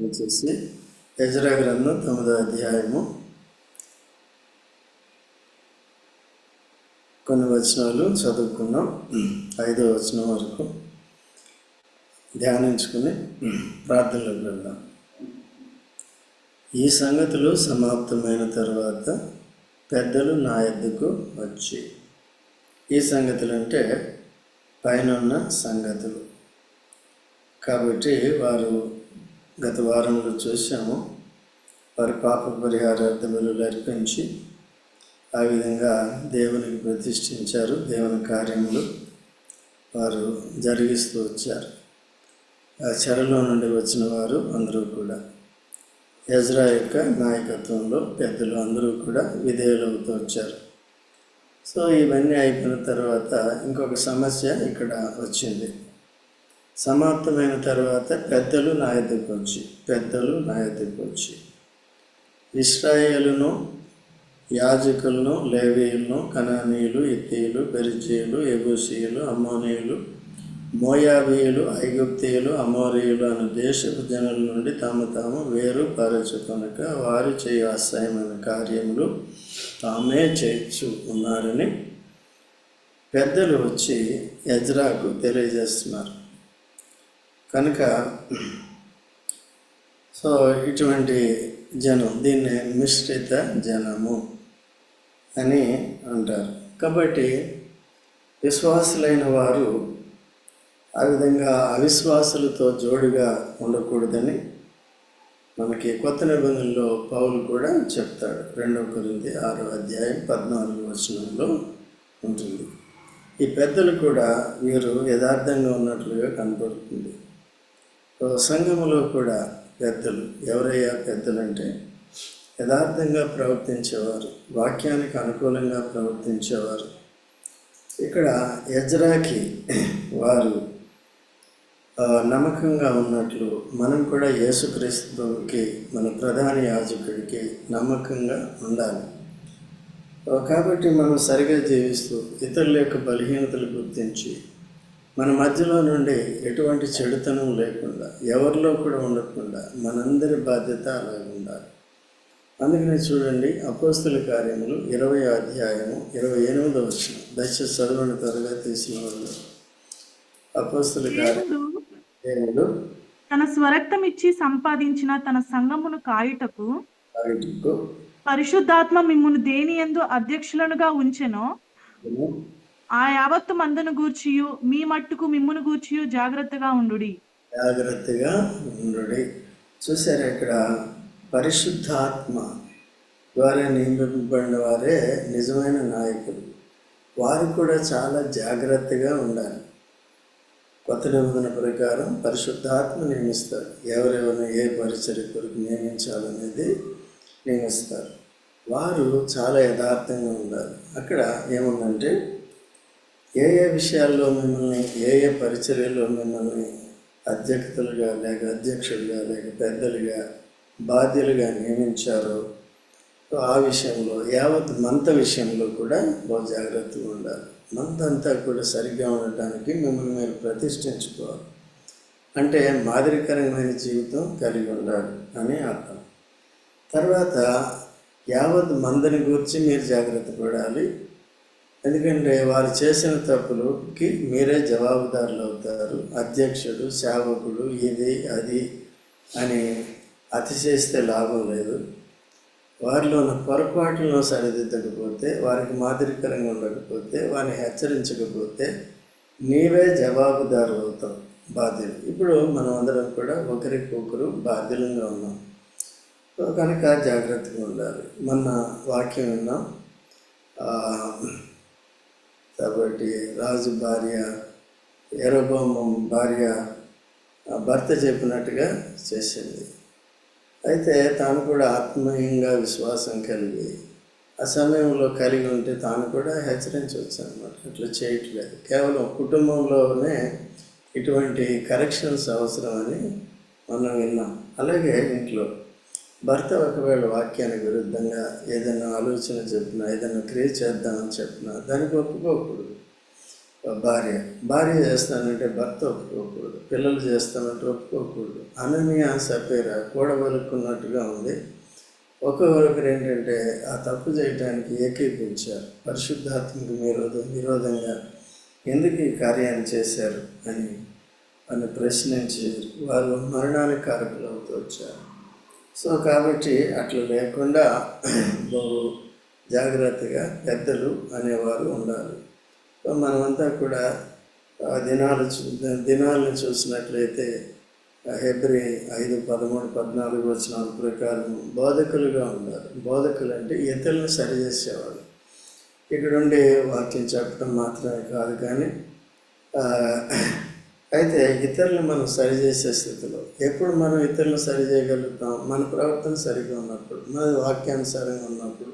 వచ్చేసి ఎజ్రా గ్రంథం 9వ అధ్యాయము కొన్ని వచనాలు చదువుకున్నాం. 5వ వచనం వరకు ధ్యానించుకుని ప్రార్థనలోకి వెళ్దాం. ఈ సంగతులు సమాప్తమైన తర్వాత పెద్దలు నా యొద్దకు వచ్చి, ఈ సంగతులు అంటే పైన ఉన్న సంగతులు కాబట్టి వారు గత వారంలో చూసాము. వారి పాప పరిహారార్థ బలులు అర్పించి ఆ విధంగా దేవునికి ప్రతిష్ఠించారు. దేవుని కార్యములు వారు జరిగిస్తూ వచ్చారు. ఆ చెరలో నుండి వచ్చిన వారు అందరూ కూడా ఎజ్రా యొక్క నాయకత్వంలో పెద్దలు అందరూ కూడా విధేయులవుతూ వచ్చారు. సో ఇవన్నీ అయిపోయిన తర్వాత ఇంకొక సమస్య ఇక్కడ వచ్చింది. సమాప్తమైన తర్వాత పెద్దలు నా యొద్దకు వచ్చి ఇశ్రాయేలును, యాజకులను, లేవీయులను, కనానీయులు, హిత్తీయులు, పెరిజీయులు, యెబూసీయులు, అమ్మోనీయులు, మోయాబీయులు, ఐగుప్తీయులు, అమోరీయులు అను దేశపు జనుల నుండి తాము వేరుపరచుకొనక వారు చేయు అసహ్యమైన కార్యములు తామే చేయించు ఉన్నారని పెద్దలు వచ్చి ఎజ్రాకు తెలియజేస్తున్నారు. కనుక సో ఇటువంటి జనం, దీన్ని మిశ్రిత జనము అని అంటారు. కాబట్టి విశ్వాసులైన వారు ఆ విధంగా అవిశ్వాసులతో జోడుగా ఉండకూడదని మనకి కొత్త నిబంధనలో పౌలు కూడా చెప్తాడు. 2 కొరింథీ 6వ అధ్యాయం 14వ వచనంలో ఉంటుంది. ఈ పెద్దలు కూడా వీరు యథార్థంగా ఉన్నట్లుగా కనపడుతుంది. సంఘములో కూడా పెద్దలు ఎవరయ్యా పెద్దలంటే యథార్థంగా ప్రవర్తించేవారు, వాక్యానికి అనుకూలంగా ప్రవర్తించేవారు. ఇక్కడ ఎజ్రాకి వారు నమ్మకంగా ఉన్నట్లు మనం కూడా యేసుక్రీస్తుకి, మన ప్రధాన యాజకుడికి నమ్మకంగా ఉండాలి. కాబట్టి మనం సరిగా జీవిస్తూ ఇతరుల యొక్క బలహీనతలు గుర్తించి మన మధ్యలో నుండి ఎటువంటి చెడుతనం లేకుండా, ఎవరిలో కూడా ఉండకుండా మనందరి బాధ్యత అలాగే ఉండాలి. అందుకనే చూడండి, అపోస్తుల కార్యములు 20వ అధ్యాయము 28వ వచనం. దయచేసి చదవని త్వరగా తీసిన వాళ్ళు. అపోస్తుల కార్యములు దేవుడు తన స్వరక్తం ఇచ్చి సంపాదించిన తన సంఘమును కాయుటకు పరిశుద్ధాత్మ మిమ్మును దేనియందు అధ్యక్షులనుగా ఉంచెనో ఆ యావత్తు మందును గూర్చియు మీ మట్టుకు మిమ్మును గూర్చియు జాగ్రత్తగా ఉండుడి. చూసారా, ఇక్కడ పరిశుద్ధాత్మ ద్వారా నియమింపబడిన వారే నిజమైన నాయకులు. వారు కూడా చాలా జాగ్రత్తగా ఉండాలి. కొత్త నిబంధన ప్రకారం పరిశుద్ధాత్మ నియమిస్తారు. ఎవరెవరిని ఏ పరిచర్య కొరకు నియమించాలనేది నియమిస్తారు. వారు చాలా యథార్థంగా ఉండాలి. అక్కడ ఏముందంటే ఏ విషయాల్లో మిమ్మల్ని, ఏ పరిచర్యలో మిమ్మల్ని అధ్యక్షులుగా లేక పెద్దలుగా బాధ్యులుగా నియమించారో ఆ విషయంలో, యావత్ మంత విషయంలో కూడా బాగా జాగ్రత్తగా ఉండాలి. మంత అంతా కూడా సరిగ్గా ఉండటానికి మిమ్మల్ని మీరు ప్రతిష్ఠించుకోవాలి. అంటే మాదిరికరమైన జీవితం కలిగి ఉండాలి అని అర్థం. తర్వాత యావత్ మందని గురించి మీరు జాగ్రత్త పడాలి. ఎందుకంటే వారు చేసిన తప్పులకి మీరే జవాబుదారులు అవుతారు. అధ్యక్షుడు, సేవకుడు, ఇది అది అని అతిశయిస్తే లాభం లేదు. వారిలో ఉన్న పొరపాట్లను సరిదిద్దకపోతే, వారికి మాదిరికరంగా ఉండకపోతే, వారిని హెచ్చరించకపోతే నీవే జవాబుదారు అవుతావు, బాధ్యులు. ఇప్పుడు మనం అందరం కూడా ఒకరికొకరు బాధ్యులంగా ఉన్నాం. కనుక జాగ్రత్తగా ఉండాలి. మొన్న వాక్యం విన్నాం. కాబట్టి రాజు భార్య, యరొబాము భార్య భర్త చెప్పినట్టుగా చేసింది. అయితే తాను కూడా ఆత్మీయంగా విశ్వాసం కలిగి ఆ సమయంలో కలిగి ఉంటే తాను కూడా హెచ్చరించవచ్చు అన్నమాట. అట్లా చేయట్లేదు. కేవలం కుటుంబంలోనే ఇటువంటి కరెక్షన్స్ అవసరమని మనం విన్నాం. అలాగే ఇంట్లో భర్త ఒకవేళ వాక్యానికి విరుద్ధంగా ఏదైనా ఆలోచన చెప్పినా, ఏదైనా క్రియ చేద్దామని చెప్పినా దానికి ఒప్పుకోకూడదు. భార్య భార్య చేస్తానంటే భర్త ఒప్పుకోకూడదు, పిల్లలు చేస్తానంటే ఒప్పుకోకూడదు. అననీయ సపేరా కూడబలుక్కున్నట్టుగా ఉంది. ఒక్కొక్కరికి ఏంటంటే ఆ తప్పు చేయడానికి ఏకీపించారు. పరిశుద్ధాత్మకు విరోధంగా ఎందుకు ఈ కార్యాన్ని చేశారు అని ప్రశ్నించి వాళ్ళు మరణానికి కారకులు అవుతూ వచ్చారు. సో కాబట్టి అట్లా లేకుండా బహు జాగ్రత్తగా పెద్దలు అనేవారు ఉండాలి. మనమంతా కూడా దినాలను చూసినట్లయితే హెబ్రీ 5:13-14 వచనాల ప్రకారం బోధకులుగా ఉండాలి. బోధకులు అంటే ఇతరులను సరిచేసేవాళ్ళు. ఇక్కడుండి వాక్యం చెప్పడం మాత్రమే కాదు, కానీ అయితే ఇతరులను మనం సరిచేసే స్థితిలో ఎప్పుడు మనం ఇతరులను సరిచేయగలుగుతాం? మన ప్రవర్తన సరిగా ఉన్నప్పుడు, మన వాక్యానుసారంగా ఉన్నప్పుడు.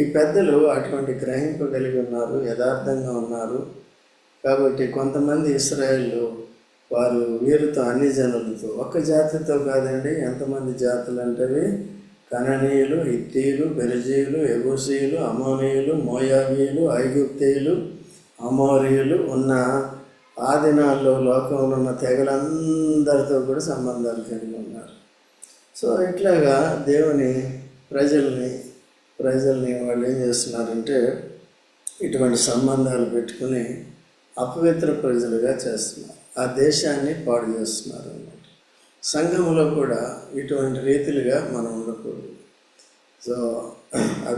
ఈ పెద్దలు అటువంటి గ్రహింపు కలిగి ఉన్నారు, యథార్థంగా ఉన్నారు. కాబట్టి కొంతమంది ఇశ్రాయేలు వారు వీరితో అన్ని జనులతో, ఒక్క జాతితో కాదండి, ఎంతమంది జాతులు అంటే కననీయులు, హిత్తీయులు, పెరిజీయులు, యెబూసీయులు, అమోనీయులు, మోయాబీయులు, ఐగుప్తీయులు, అమోరీయులు ఉన్న ఆ దినాల్లో లోకంలో ఉన్న తెగలందరితో కూడా సంబంధాలు కలిగి ఉన్నారు. సో ఇట్లాగా దేవుని ప్రజల్ని వాళ్ళు ఏం చేస్తున్నారంటే ఇటువంటి సంబంధాలు పెట్టుకుని అపవిత్ర ప్రజలుగా చేస్తున్నారు. ఆ దేశాన్ని పాడు చేస్తున్నారు అన్నమాట. సంఘంలో కూడా ఇటువంటి రీతిలుగా మనం ఉండకూడదు. సో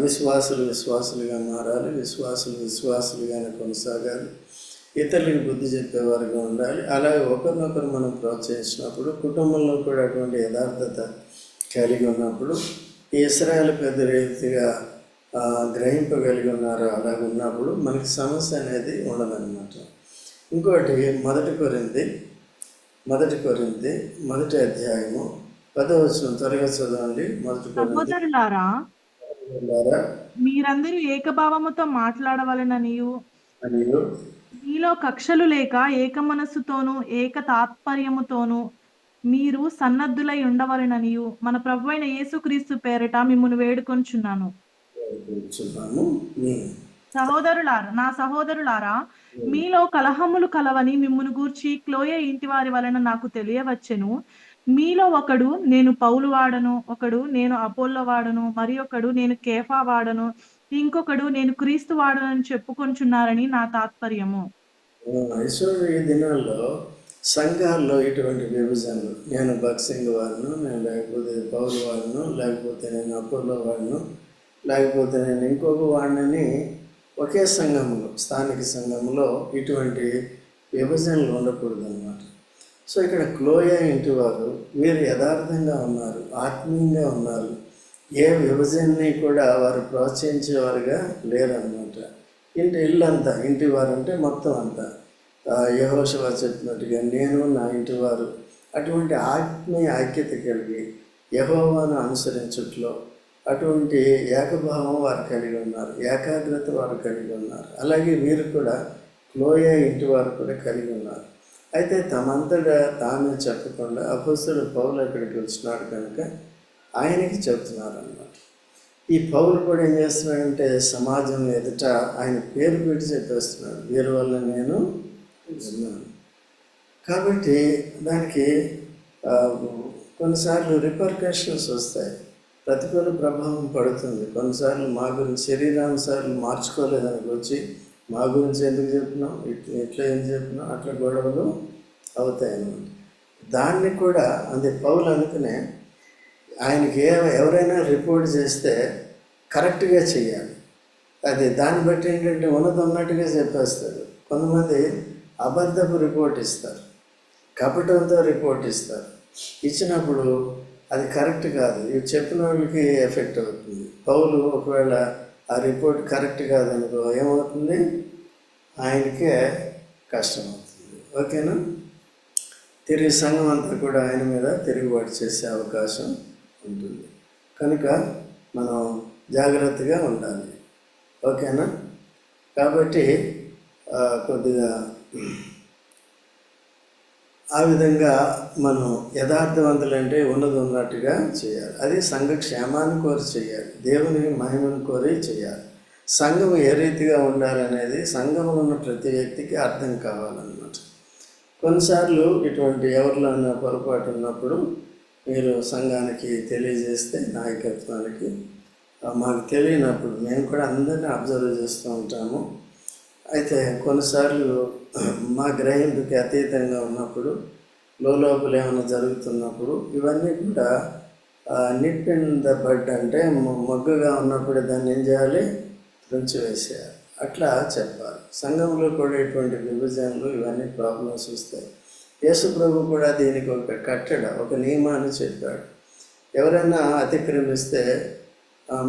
విశ్వాసులుగా మారాలి, విశ్వాసులుగానే కొనసాగాలి, ఇతరులకు బుద్ధి చెప్పేవారుగా ఉండాలి. అలాగే ఒకరినొకరు మనం ప్రోత్సహించినప్పుడు, కుటుంబంలో కూడా అటువంటి యథార్థత కలిగి ఉన్నప్పుడు, ఈ ఇశ్రాయేలు పెద్ద రీతిగా గ్రహింపగలిగి ఉన్నారు. అలాగే ఉన్నప్పుడు మనకి సమస్య అనేది ఉండదన్నమాట. ఇంకోటి మొదటి కొరింథీ 1వ అధ్యాయము 10వ వచనం త్వరగా చదవండి. సహోదరులారా, మీరందరూ ఏకభావముతో మాట్లాడవలెననియు మీలో కక్షలు లేక ఏక మనస్సుతోనూ ఏక తాత్పర్యముతోనూ మీరు సన్నద్ధులై ఉండవలెననియు మన ప్రభువైన యేసుక్రీస్తు పేరిట మిమ్మును వేడుకొంచున్నాను. నా సహోదరులారా, మీలో కలహములు కలవని మిమ్మును గూర్చి క్లోయే ఇంటి వారి వలన నాకు తెలియవచ్చెను. మీలో ఒకడు నేను పౌలు వాడను, ఒకడు నేను అపోల్లో వాడను, మరి ఒకడు నేను కేఫా వాడను, ఇంకొకడు నేను క్రీస్తు వాడనని చెప్పుకొంచున్నారని నా తాత్పర్యము. ఈ దినాల్లో సంఘాల్లో ఇటువంటి విభజనలు, నేను బక్సింగ్ వాడను, నేను లేకపోతే పౌలు వాడను, లేకపోతే నేను అపోల్లో వాడను, లేకపోతే నేను ఇంకొక వాడినని ఒకే సంఘంలో, స్థానిక సంఘంలో ఇటువంటి విభజనలు ఉండకూడదు అన్నమాట. సో ఇక్కడ క్లోయా ఇంటి వారు వీరు యథార్థంగా ఉన్నారు, ఆత్మీయంగా ఉన్నారు. ఏ విభజనని కూడా వారు ప్రోత్సహించేవారుగా లేరన్నమాట. ఇల్లంతా, ఇంటి వారు అంటే మొత్తం అంతా. యెహోషువ చెప్పినట్టుగా నేను నా ఇంటి వారు అటువంటి ఆత్మీయ ఐక్యత కలిగి యెహోవాను అనుసరించుట్లో అటువంటి ఏకభావం వారు కలిగి ఉన్నారు, ఏకాగ్రత వారు కలిగి ఉన్నారు. అలాగే వీరు కూడా క్లోయా ఇంటి వారు కూడా కలిగి ఉన్నారు. అయితే తమంతటా తామే చెప్పకుండా అపోస్తలుడు పౌలు అక్కడికి వచ్చినాడు కనుక ఆయనకి చెప్తున్నారు అన్నమాట. ఈ పౌలు కూడా ఏం చేస్తున్నాడంటే సమాజం ఎదుట ఆయన పేరు పెట్టి చెప్పేస్తున్నాడు, వీరి వల్ల నేను విన్నాను. కాబట్టి దానికి కొన్నిసార్లు రిపర్కషన్స్ వస్తాయి, ప్రతికూల ప్రభావం పడుతుంది. కొన్నిసార్లు మా గురించి శరీరానుసార్లు మార్చుకోలేదానికి వచ్చి మా గురించి ఎందుకు చెప్పినాం, ఇట్లా ఏం చెప్పినాం, అట్లా గొడవలు అవుతాయి అన్నమాట. దాన్ని కూడా పౌలు అనుకునే ఆయనకి ఎవరైనా రిపోర్ట్ చేస్తే కరెక్ట్గా చేయాలి. అది దాన్ని బట్టి ఏంటంటే ఉన్నట్టుగా చెప్పేస్తారు. కొంతమంది అబద్ధపు రిపోర్ట్ ఇస్తారు, కపటంతో రిపోర్ట్ ఇస్తారు. ఇచ్చినప్పుడు అది కరెక్ట్ కాదు, ఇవి చెప్పిన వాళ్ళకి ఎఫెక్ట్ అవుతుంది. పౌలు ఒకవేళ ఆ రిపోర్ట్ కరెక్ట్ కాదనుకో ఏమవుతుంది, ఆయనకే కష్టం అవుతుంది. ఓకేనా? తిరిగి సంఘం అంతా కూడా ఆయన మీద తిరుగుబాటు చేసే అవకాశం ఉంటుంది. కనుక మనం జాగ్రత్తగా ఉండాలి. ఓకేనా? కాబట్టి కొద్దిగా ఆ విధంగా మనం యథార్థవంతులంటే ఉన్నట్టుగా చేయాలి. అది సంఘ క్షేమాన్ని కోరి చేయాలి, దేవుని మహిమను కోరి చేయాలి. సంఘం ఏ రీతిగా ఉండాలనేది సంఘంలో ఉన్న ప్రతి వ్యక్తికి అర్థం కావాలన్నమాట. కొన్నిసార్లు ఇటువంటి ఎవరిలోనైనా పొరపాటు ఉన్నప్పుడు మీరు సంఘానికి తెలియజేస్తే, నాయకత్వానికి మాకు తెలియనప్పుడు మేము కూడా అందరినీ అబ్జర్వ్ చేస్తూ ఉంటాము. అయితే కొన్నిసార్లు మా గ్రహింపుకి అతీతంగా ఉన్నప్పుడు, లోపల ఏమైనా జరుగుతున్నప్పుడు ఇవన్నీ కూడా నిప్ ఇన్ ద బడ్ అంటే మొగ్గగా ఉన్నప్పుడు దాన్ని ఏం చేయాలి, తుంచివేసేయాలి. అట్లా చెప్పాలి. సంఘంలో కూడా ఇటువంటి విభజనలు ఇవన్నీ ప్రాబ్లమ్స్ వస్తాయి. యేసు ప్రభు కూడా దీనికి ఒక కట్టడ, ఒక నియమాన్ని చెప్పాడు. ఎవరైనా అతిక్రమిస్తే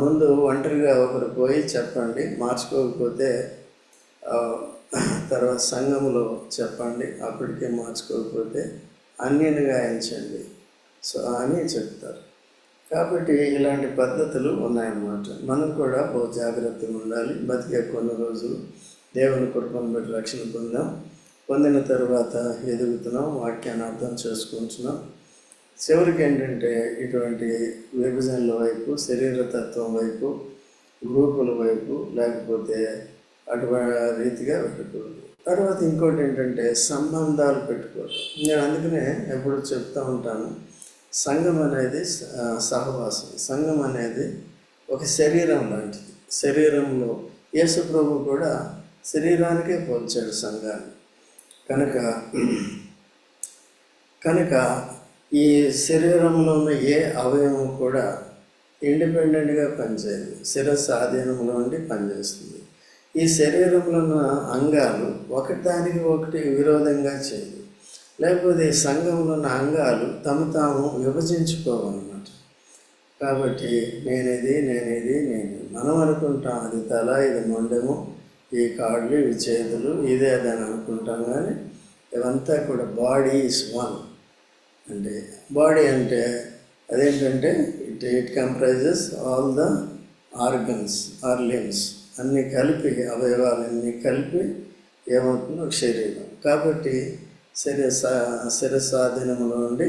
ముందు ఒంటరిగా ఒకరు పోయి చెప్పండి, మార్చుకోకపోతే తర్వాత సంఘంలో చెప్పండి, అప్పటికే మార్చుకోకపోతే అన్నిని గాయించండి అని చెప్తారు. కాబట్టి ఇలాంటి పద్ధతులు ఉన్నాయన్నమాట. మనం కూడా బహు జాగ్రత్తగా ఉండాలి. బతికే కొన్ని రోజులు దేవుని కృపను బట్టి రక్షణ పొందిన తర్వాత ఎదుగుతున్నాం, వాక్యాన్ని అర్థం చేసుకుంటున్నాం. చివరికి ఏంటంటే ఇటువంటి విభజనల వైపు, శరీరతత్వం వైపు, గ్రూపుల వైపు లేకపోతే అటువంటి రీతిగా పెట్టుకోవద్దు. తర్వాత ఇంకోటి ఏంటంటే సంబంధాలు పెట్టుకోవద్దు. నేను అందుకనే ఎప్పుడు చెప్తూ ఉంటాను, సంఘం అనేది సహవాసం. సంఘం అనేది ఒక శరీరం లాంటిది. శరీరంలో యేసు ప్రభు కూడా శరీరానికే పోల్చాడు సంఘాన్ని. కనుక ఈ శరీరంలో ఉన్న ఏ అవయవం కూడా ఇండిపెండెంట్గా పనిచేయదు, శిరస్సు ఆధీనంలో ఉండి పనిచేస్తుంది. ఈ శరీరంలో ఉన్న అంగాలు ఒకదానికి ఒకటి విరోధంగా చేయదు. లేకపోతే ఈ సంఘంలో ఉన్న అంగాలు తాము విభజించుకోవాలన్నమాట. కాబట్టి నేనేది మనం అనుకుంటాం అది తల, ఇది మొండెము, ఈ కాళ్ళు, ఇవి చేతులు, ఇదే అదని అనుకుంటాం. కానీ ఇవంతా కూడా బాడీ ఈజ్ వన్. అంటే బాడీ అంటే అదేంటంటే it comprises all the organs or limbs, అన్నీ కలిపి, అవయవాలన్నీ కలిపి ఏమవుతుందో ఒక శరీరం. కాబట్టి శిరస్సాధీనంలో ఉండి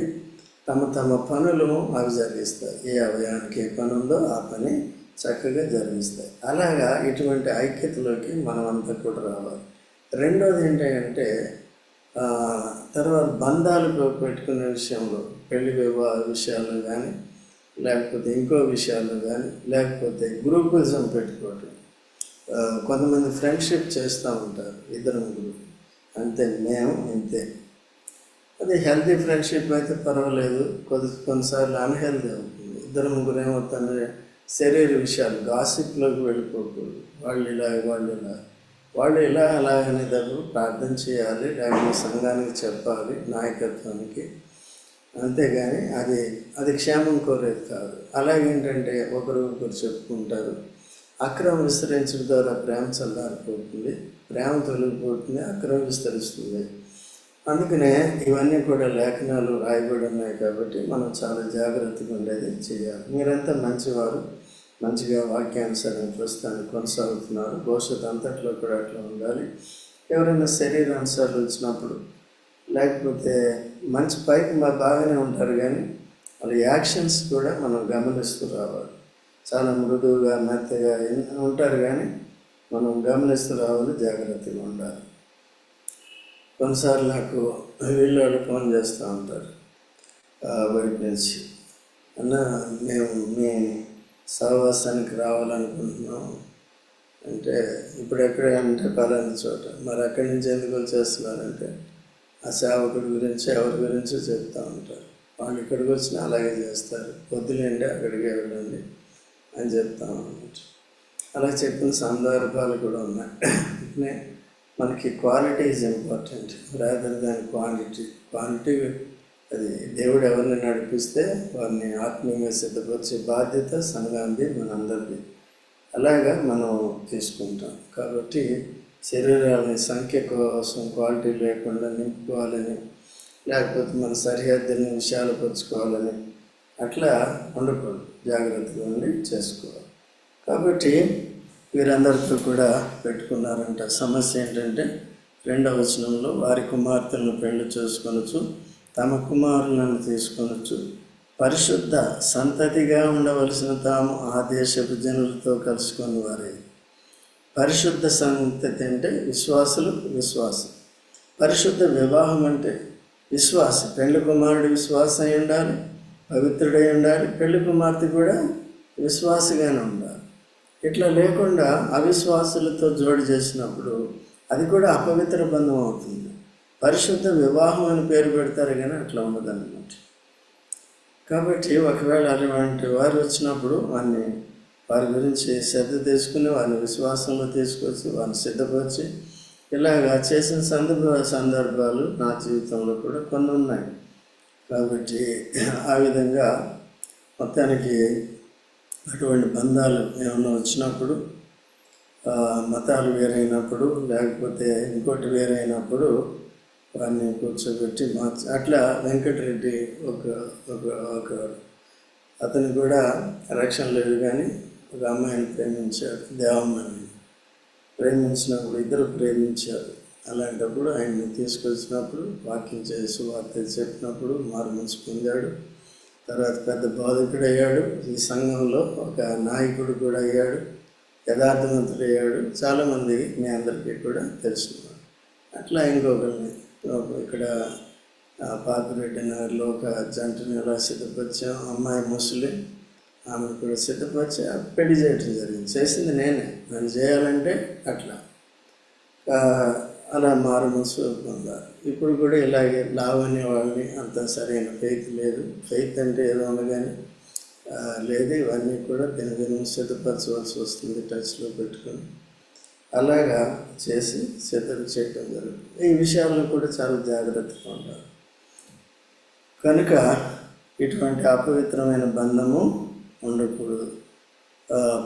తమ పనులు అవి జరిగిస్తాయి. ఏ అవయవానికి ఏ పని ఉందో ఆ పని చక్కగా జరిగిస్తాయి. అలాగా ఇటువంటి ఐక్యతలోకి మనం అంతా కూడా రావాలి. రెండోది ఏంటంటే తర్వాత బంధాలు పెట్టుకునే విషయంలో, పెళ్లి వివాహ విషయాల్లో కానీ, లేకపోతే ఇంకో విషయాల్లో కానీ, లేకపోతే గ్రూపిజం పెట్టుకోవటం. కొంతమంది ఫ్రెండ్షిప్ చేస్తూ ఉంటారు, ఇద్దరు ముగ్గురు, అంతే మేము ఇంతే. అది హెల్తీ ఫ్రెండ్షిప్ అయితే పర్వాలేదు. కొన్నిసార్లు అన్హెల్తీ అవుతుంది. ఇద్దరు ముగ్గురు ఏమవుతుంది, శరీర విషయాలు గాసిప్లోకి వెళ్ళిపోకూడదు. వాళ్ళు ఇలా అలాగనేటప్పుడు ప్రార్థన చేయాలి, లేకపోతే సంఘానికి చెప్పాలి, నాయకత్వానికి. అంతేగాని అది క్షేమం కోరేది కాదు. అలాగేంటంటే ఒకరు చెప్పుకుంటారు. అక్రమం విస్తరించడం ద్వారా ప్రేమ చల్లారిపోతుంది, ప్రేమ తొలగిపోతుంది, అక్రమం విస్తరిస్తుంది. అందుకనే ఇవన్నీ కూడా లేఖనాలు రాయబడి ఉన్నాయి. కాబట్టి మనం చాలా జాగ్రత్తగా ఉండేది చేయాలి. మీరంతా మంచివారు, మంచిగా వాక్యానుసారం ప్రస్తుతానికి కొనసాగుతున్నారు. భవిష్యత్తు అంతట్లో కూడా అట్లా ఉండాలి. ఎవరైనా శరీరానుసారాలు వచ్చినప్పుడు, లేకపోతే మంచి పైకి బాగానే ఉంటారు, కానీ వాళ్ళ యాక్షన్స్ కూడా మనం గమనిస్తూ రావాలి. చాలా మృదువుగా, మెత్తగా ఉంటారు, కానీ మనం గమనిస్తూ రావాలి, జాగ్రత్తగా ఉండాలి. కొన్నిసార్లు నాకు వీళ్ళు ఫోన్ చేస్తూ ఉంటారు బయట నుంచి, అన్న మేము మీ సహవాసానికి రావాలనుకుంటున్నాం అంటే, ఇప్పుడు ఎక్కడ అంటే పలానా చోట. మరి అక్కడి నుంచి ఎందుకు వచ్చేస్తున్నారంటే ఆ సేవకుడి గురించి ఎవరి గురించో చెప్తూ ఉంటారు. వాళ్ళు ఇక్కడికి వచ్చినా అలాగే చేస్తారు, వద్దులేండి అక్కడికి వెళ్ళండి అని చెప్తా అన్నమాట. అలా చెప్పిన సందర్భాలు కూడా ఉన్నాయి. మనకి quality is important rather than quantity. అది దేవుడు ఎవరిని నడిపిస్తే వారిని ఆత్మీయంగా సిద్ధపరిచే బాధ్యత సంఘానికి, మనందరిది. అలాగా మనం తీసుకుంటాం. కాబట్టి శరీరాలని సంఖ్య కోసం క్వాలిటీ లేకుండా నింపుకోవాలని, లేకపోతే మన సరిహద్దుల్ని విశాలపరుచుకోవాలని అట్లా ఉండకూడదు. జాగ్రత్తగా ఉండి చేసుకోవాలి. కాబట్టి వీరందరితో కూడా పెట్టుకున్నారంట. సమస్య ఏంటంటే 2వ వచనంలో, వారి కుమార్తెలను పెళ్లి చేసుకొనొచ్చు, తమ కుమారులను తీసుకొనొచ్చు, పరిశుద్ధ సంతతిగా ఉండవలసిన తాము ఆ దేశపు జనులతో కలుసుకొని వారే. పరిశుద్ధ సంతతి అంటే విశ్వాసం. పరిశుద్ధ వివాహం అంటే విశ్వాసం. పెళ్లి కుమారుడు విశ్వాసం అయి ఉండాలి, పవిత్రుడై ఉండాలి. పెళ్లి కుమార్తె కూడా విశ్వాసగానే ఉండాలి. ఇట్లా లేకుండా అవిశ్వాసులతో జోడు చేసినప్పుడు అది కూడా అపవిత్ర బంధం అవుతుంది. పరిశుద్ధ వివాహం అని పేరు పెడతారు కానీ అట్లా ఉండదన్నమాట. కాబట్టి ఒకవేళ అటువంటి వారు వచ్చినప్పుడు వారి గురించి శ్రద్ధ తీసుకుని వారిని విశ్వాసంలో తీసుకొచ్చి వారిని సిద్ధపరిచి ఇలాగా చేసిన సందర్భాలు నా జీవితంలో కూడా కొన్ని ఉన్నాయి. కాబట్టి ఆ విధంగా మొత్తానికి అటువంటి బంధాలు ఏమైనా వచ్చినప్పుడు, మతాలు వేరైనప్పుడు, లేకపోతే ఇంకోటి వేరైనప్పుడు వారిని కూర్చోబెట్టి అట్లా వెంకటరెడ్డి ఒక అతను కూడా రక్షణ లేదు కానీ ఒక అమ్మాయిని ప్రేమించాడు, దేవమ్మని ప్రేమించినప్పుడు ఇద్దరు ప్రేమించారు. అలాంటప్పుడు ఆయన్ని తీసుకొచ్చినప్పుడు వాక్యం చేసి వార్త చెప్పినప్పుడు మారు మనసు పొందాడు. తర్వాత పెద్ద బోధకుడు అయ్యాడు, ఈ సంఘంలో ఒక నాయకుడు కూడా అయ్యాడు, యథార్థవంతుడు అయ్యాడు. చాలామంది మీ అందరికీ కూడా తెలిసినవాడు. అట్లా ఇంకొకరిని ఇక్కడ పాపిరెడ్డి నగర్లో ఒక జంటను ఎలా సిద్ధపరిచాం, అమ్మాయి ముస్లిం, ఆమెను కూడా సిద్ధపరిచి పెళ్లి చేయడం జరిగింది. చేసింది నేనే, నన్ను చేయాలంటే అట్లా అలా మారు మనసు పొందాలి. ఇప్పుడు కూడా ఇలాగే లావణ్య వాళ్ళని అంత సరైన ఫెయిత్ లేదు. ఫెయిత్ అంటే ఏదో ఉండగానే లేదు. ఇవన్నీ కూడా దినదినం సిద్ధపరచవలసి వస్తుంది, టచ్లో పెట్టుకొని అలాగా చేసి సిద్ధం చేయడం జరుగుతుంది. ఈ విషయాల్లో కూడా చాలా జాగ్రత్తగా ఉండాలి. కనుక ఇటువంటి అపవిత్రమైన బంధము ఉండకూడదు.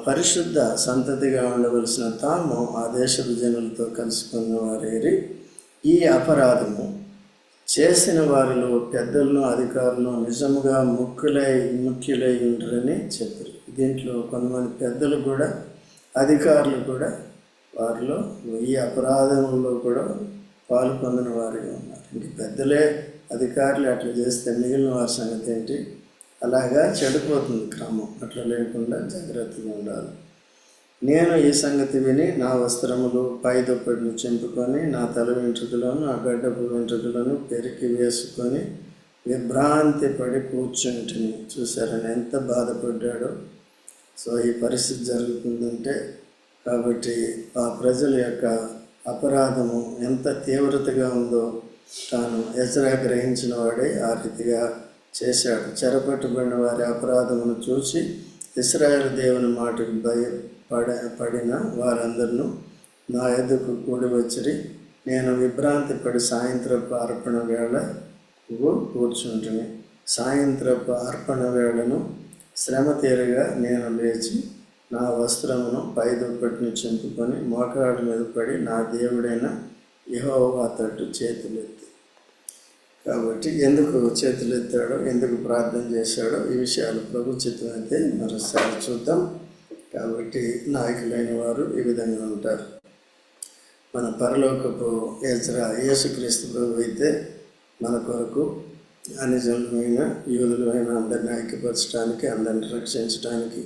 పరిశుద్ధ సంతతిగా ఉండవలసిన తాము ఆ దేశపు జనులతో కలుసుకున్న వారేరి ఈ అపరాధము చేసిన వారిలో పెద్దలను అధికారులను నిజముగా ముఖ్యులై ఉంటారని చెప్పారు. దీంట్లో కొంతమంది పెద్దలు కూడా అధికారులు కూడా వారిలో ఈ అపరాధంలో కూడా పాలు పొందిన వారిగా ఉన్నారు. ఇంక పెద్దలే అధికారులు అట్లా చేస్తే మిగిలిన వారి సంగతి ఏంటి? అలాగా చెడిపోతుంది క్రమం. అట్లా లేకుండా జాగ్రత్తగా ఉండాలి. నేను ఈ సంగతి విని నా వస్త్రములు పై దుప్పటిని చింపుకొని నా తల వెంట్రుకలను ఆ గడ్డపు వెంట్రుకలను పెరికి వేసుకొని విభ్రాంతి పడి కూర్చుంటుని. చూసారని ఎంత బాధపడ్డాడో. సో ఈ పరిస్థితి జరుగుతుందంటే కాబట్టి ఆ ప్రజల యొక్క అపరాధము ఎంత తీవ్రతగా ఉందో తాను ఎజ్రా గ్రహించిన వాడే ఆ రీతిగా చేశాడు. చెరపట్టుబడిన వారి అపరాధమును చూసి ఇశ్రాయేలు దేవుని మాటకు పడిన వారందరూ నా ఎదుకు కూడి వచ్చిరి. నేను విభ్రాంతి పడి సాయంత్రపు అర్పణ వేళ కూర్చుంటుని. సాయంత్రపు అర్పణ వేళను శ్రమ తీరగా నేను లేచి నా వస్త్రమును పై దుప్పటిని చింపుకొని మోకాళ్ళ మీద పడి నా దేవుడైన యెహోవా తట్టు చేతులెత్తి. కాబట్టి ఎందుకు చేతులెత్తాడో, ఎందుకు ప్రార్థన చేశాడో ఈ విషయాలు ప్రభు చిత్తం అయితే మరోసారి చూద్దాం. కాబట్టి నాయకులైన వారు ఈ విధంగా ఉంటారు. మన పరలోకపు ఎజ్రా యేసుక్రీస్తు ప్రభు అయితే మన కొరకు అన్ని జనులమైన యూదులమైన అందరిని ఐక్యపరచడానికి, అందరిని రక్షించడానికి,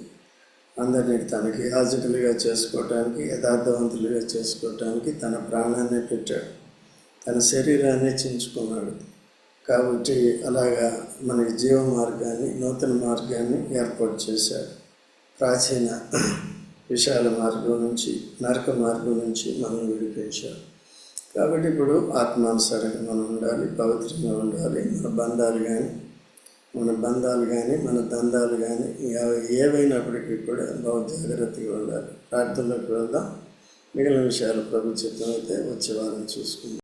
అందరినీ తనకి యాజకులుగా చేసుకోవటానికి, యథార్థవంతులుగా చేసుకోవటానికి తన ప్రాణాన్ని పెట్టాడు, తన శరీరాన్ని చించుకున్నాడు. కాబట్టి అలాగా మనకి జీవ మార్గాన్ని, నూతన మార్గాన్ని ఏర్పాటు చేశాడు. ప్రాచీన విశాల మార్గం నుంచి, నరక మార్గం నుంచి మనం విడిపించాడు. కాబట్టి ఇప్పుడు ఆత్మానుసారంగా మనం ఉండాలి, పవిత్రంగా ఉండాలి. మన బంధాలు కానీ మన దందాలు కానీ ఏవైనప్పటికీ కూడా బాగా జాగ్రత్తగా ఉండాలి. ప్రార్థనలోకి వెళ్దాం. మిగిలిన విషయాలు ప్రభు చిత్తం అయితే వచ్చే వారం చూసుకుందాం.